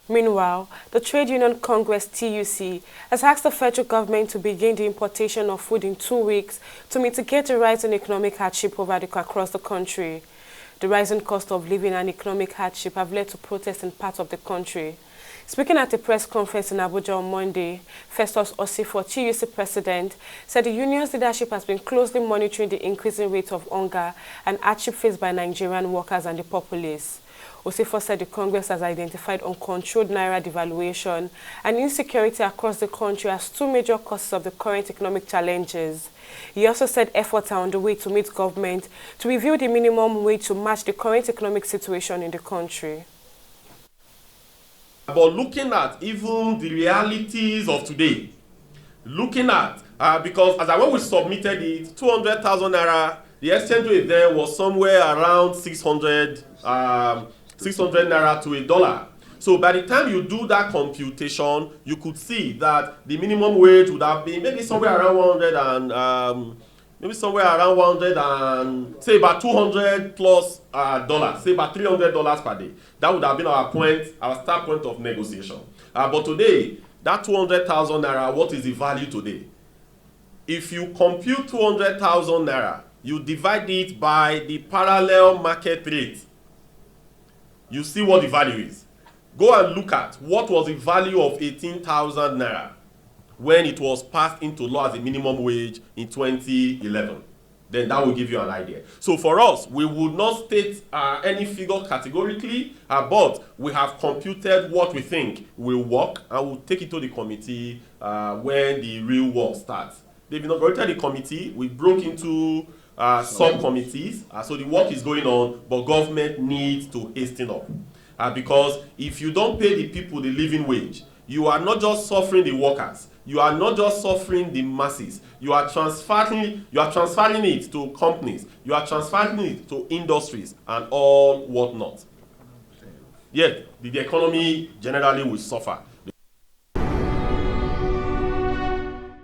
Meanwhile, the Trade Union Congress TUC has asked the federal government to begin the importation of food in 2 weeks to mitigate the rise in economic hardship across the country. The rising cost of living and economic hardship have led to protests in parts of the country. Speaking at a press conference in Abuja on Monday, Festus Osifo, TUC president, said the union's leadership has been closely monitoring the increasing rate of hunger and hardship faced by Nigerian workers and the populace. Osifo said the Congress has identified uncontrolled naira devaluation and insecurity across the country as two major causes of the current economic challenges. He also said efforts are on the way to meet government to review the minimum wage to match the current economic situation in the country. But looking at even the realities of today, looking at, because when we submitted it, 200,000 naira, the exchange rate there was somewhere around 600 naira to $1. So by the time you do that computation, you could see that the minimum wage would have been maybe somewhere around 100 and say about 200 plus dollars, say about $300 per day. That would have been our start point of negotiation. But today, that 200,000 naira, what is the value today? If you compute 200,000 naira, you divide it by the parallel market rate, you see what the value is. Go and look at what was the value of 18,000 naira when it was passed into law as a minimum wage in 2011. Then that will give you an idea. So for us, we would not state any figure categorically, but we have computed what we think will work, and we'll take it to the committee when the real work starts. They've inaugurated the committee. We broke into subcommittees, so the work is going on, but government needs to hasten up. Because if you don't pay the people the living wage, you are not just suffering the workers, you are not just suffering the masses, you are transferring it to companies, you are transferring it to industries and all whatnot. Yet, the economy generally will suffer.